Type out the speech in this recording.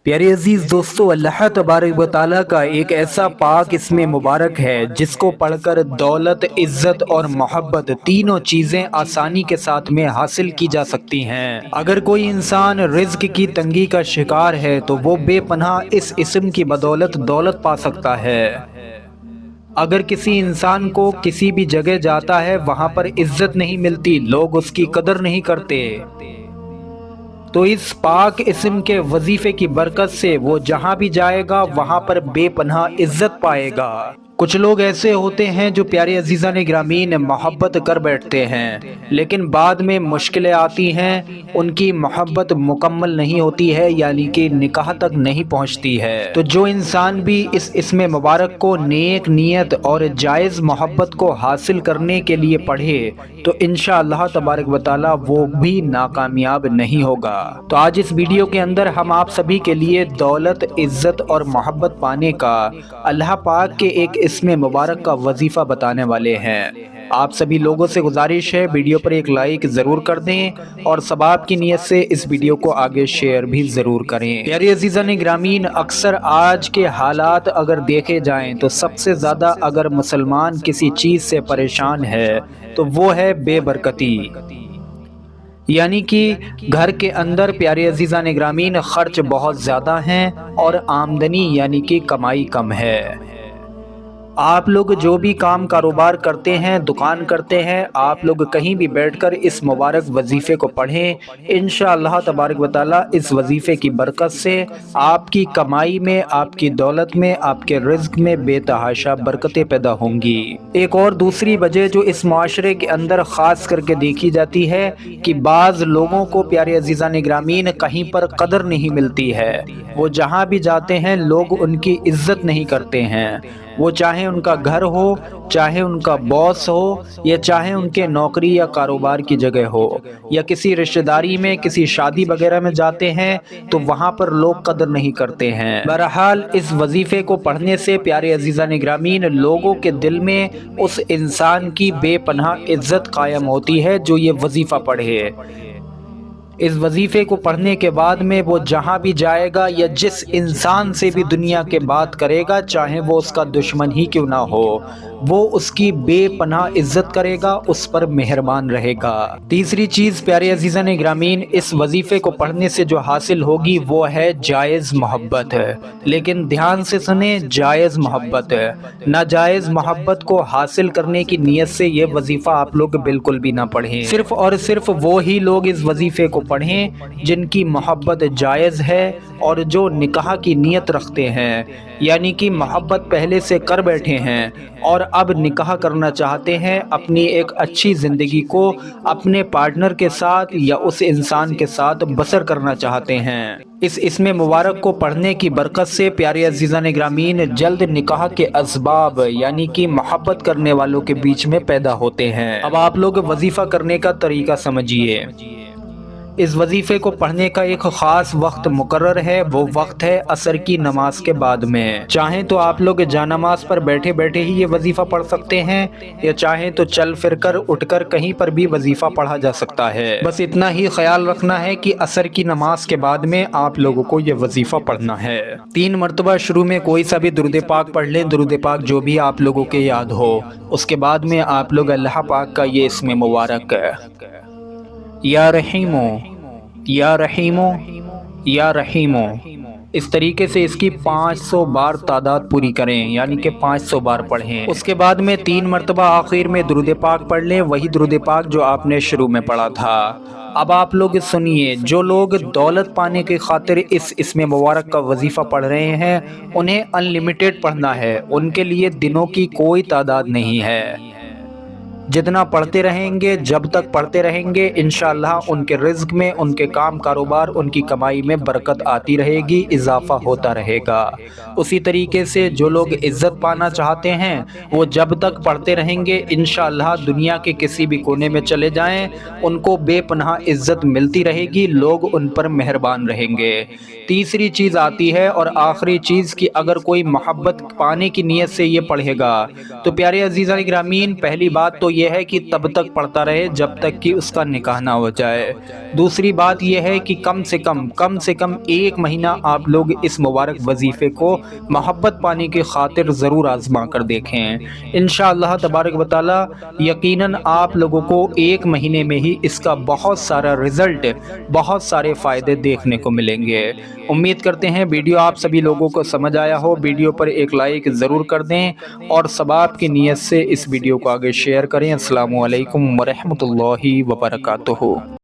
پیارے عزیز دوستو، اللہ تبارک و تعالیٰ کا ایک ایسا پاک اسم مبارک ہے جس کو پڑھ کر دولت، عزت اور محبت تینوں چیزیں آسانی کے ساتھ میں حاصل کی جا سکتی ہیں۔ اگر کوئی انسان رزق کی تنگی کا شکار ہے تو وہ بے پناہ اس اسم کی بدولت دولت پا سکتا ہے۔ اگر کسی انسان کو کسی بھی جگہ جاتا ہے وہاں پر عزت نہیں ملتی، لوگ اس کی قدر نہیں کرتے، تو اس پاک اسم کے وظیفے کی برکت سے وہ جہاں بھی جائے گا وہاں پر بے پناہ عزت پائے گا۔ کچھ لوگ ایسے ہوتے ہیں جو پیارے عزیزان گرامی محبت کر بیٹھتے ہیں، لیکن بعد میں مشکلیں آتی ہیں، ان کی محبت مکمل نہیں ہوتی ہے، یعنی کہ نکاح تک نہیں پہنچتی ہے۔ تو جو انسان بھی اس اسم مبارک کو نیک نیت اور جائز محبت کو حاصل کرنے کے لیے پڑھے تو انشاءاللہ تبارک و تعالی وہ بھی ناکامیاب نہیں ہوگا۔ تو آج اس ویڈیو کے اندر ہم آپ سبھی کے لیے دولت، عزت اور محبت پانے کا اللہ پاک کے ایک اسم مبارک کا وظیفہ بتانے والے ہیں۔ آپ سبھی لوگوں سے گزارش ہے ویڈیو پر ایک لائک ضرور کر دیں اور ثواب کی نیت سے اس ویڈیو کو آگے شیئر بھی ضرور کریں۔ پیارے عزیزان گرامین، اکثر آج کے حالات اگر دیکھے جائیں تو سب سے زیادہ اگر مسلمان کسی چیز سے پریشان ہے تو وہ ہے بے برکتی، یعنی کہ گھر کے اندر پیارے عزیزان گرامین خرچ بہت زیادہ ہیں اور آمدنی یعنی کہ کمائی کم ہے۔ آپ لوگ جو بھی کام کاروبار کرتے ہیں، دکان کرتے ہیں، آپ لوگ کہیں بھی بیٹھ کر اس مبارک وظیفے کو پڑھیں، انشاءاللہ تبارک و تعالی اس وظیفے کی برکت سے آپ کی کمائی میں، آپ کی دولت میں، آپ کے رزق میں بے تحاشا برکتیں پیدا ہوں گی۔ ایک اور دوسری وجہ جو اس معاشرے کے اندر خاص کر کے دیکھی جاتی ہے کہ بعض لوگوں کو پیارے عزیزان گرامین کہیں پر قدر نہیں ملتی ہے، وہ جہاں بھی جاتے ہیں لوگ ان کی عزت نہیں کرتے ہیں، وہ چاہے ان کا گھر ہو، چاہے ان کا باس ہو، یا چاہے ان کے نوکری یا کاروبار کی جگہ ہو، یا کسی رشتہ داری میں کسی شادی وغیرہ میں جاتے ہیں تو وہاں پر لوگ قدر نہیں کرتے ہیں۔ بہرحال اس وظیفے کو پڑھنے سے پیارے عزیزان گرامین لوگوں کے دل میں اس انسان کی بے پناہ عزت قائم ہوتی ہے جو یہ وظیفہ پڑھے۔ اس وظیفے کو پڑھنے کے بعد میں وہ جہاں بھی جائے گا یا جس انسان سے بھی دنیا کے بات کرے گا، چاہے وہ اس کا دشمن ہی کیوں نہ ہو، وہ اس کی بے پناہ عزت کرے گا، اس پر مہربان رہے گا۔ تیسری چیز پیارے عزیزان گرامین اس وظیفے کو پڑھنے سے جو حاصل ہوگی وہ ہے جائز محبت، لیکن دھیان سے سنیں، جائز محبت۔ ناجائز محبت کو حاصل کرنے کی نیت سے یہ وظیفہ آپ لوگ بالکل بھی نہ پڑھیں۔ صرف اور صرف وہی لوگ اس وظیفے کو پڑھیں جن کی محبت جائز ہے اور جو نکاح کی نیت رکھتے ہیں، یعنی کہ محبت پہلے سے کر بیٹھے ہیں اور اب نکاح کرنا چاہتے ہیں، اپنی ایک اچھی زندگی کو اپنے پارٹنر کے ساتھ یا اس انسان کے ساتھ بسر کرنا چاہتے ہیں۔ اس اسم مبارک کو پڑھنے کی برکت سے پیارے عزیزان گرامین جلد نکاح کے اسباب یعنی کہ محبت کرنے والوں کے بیچ میں پیدا ہوتے ہیں۔ اب آپ لوگ وظیفہ کرنے کا طریقہ سمجھیے۔ اس وظیفے کو پڑھنے کا ایک خاص وقت مقرر ہے، وہ وقت ہے عصر کی نماز کے بعد میں۔ چاہیں تو آپ لوگ جانماز پر بیٹھے بیٹھے ہی یہ وظیفہ پڑھ سکتے ہیں، یا چاہیں تو چل پھر کر اٹھ کر کہیں پر بھی وظیفہ پڑھا جا سکتا ہے۔ بس اتنا ہی خیال رکھنا ہے کہ عصر کی نماز کے بعد میں آپ لوگوں کو یہ وظیفہ پڑھنا ہے۔ 3 مرتبہ شروع میں کوئی سا بھی درود پاک پڑھ لیں، درود پاک جو بھی آپ لوگوں کے یاد ہو، اس کے بعد میں آپ لوگ اللہ پاک کا یہ اسم مبارک یا رحیمو یا رحیمو یا رحیمو، اس طریقے سے اس کی 500 بار تعداد پوری کریں، یعنی کہ 500 بار پڑھیں۔ اس کے بعد میں 3 مرتبہ آخر میں درود پاک پڑھ لیں، وہی درود پاک جو آپ نے شروع میں پڑھا تھا۔ اب آپ لوگ سنیے، جو لوگ دولت پانے کی خاطر اس اسم مبارک کا وظیفہ پڑھ رہے ہیں انہیں ان لمیٹڈ پڑھنا ہے، ان کے لیے دنوں کی کوئی تعداد نہیں ہے۔ جتنا پڑھتے رہیں گے، جب تک پڑھتے رہیں گے، انشاءاللہ ان کے رزق میں، ان کے کام کاروبار، ان کی کمائی میں برکت آتی رہے گی، اضافہ ہوتا رہے گا۔ اسی طریقے سے جو لوگ عزت پانا چاہتے ہیں وہ جب تک پڑھتے رہیں گے، انشاءاللہ دنیا کے کسی بھی کونے میں چلے جائیں ان کو بے پناہ عزت ملتی رہے گی، لوگ ان پر مہربان رہیں گے۔ تیسری چیز آتی ہے اور آخری چیز کہ اگر کوئی محبت پانے کی نیت سے یہ پڑھے گا تو پیارے عزیزان گرامین پہلی بات تو یہ ہے کہ تب تک پڑھتا رہے جب تک کہ اس کا نکاح نہ ہو جائے۔ دوسری بات یہ ہے کہ کم سے کم 1 مہینہ آپ لوگ اس مبارک وظیفے کو محبت پانے کی خاطر ضرور آزما کر دیکھیں۔ انشاءاللہ تبارک و تعالی یقیناً آپ لوگوں کو 1 مہینے میں ہی اس کا بہت سارا رزلٹ، بہت سارے فائدے دیکھنے کو ملیں گے۔ امید کرتے ہیں ویڈیو آپ سبھی لوگوں کو سمجھ آیا ہو۔ ویڈیو پر ایک لائک ضرور کر دیں اور ثواب کی نیت سے اس ویڈیو کو آگے شیئر کریں۔ السلام علیکم ورحمۃ اللہ وبرکاتہ۔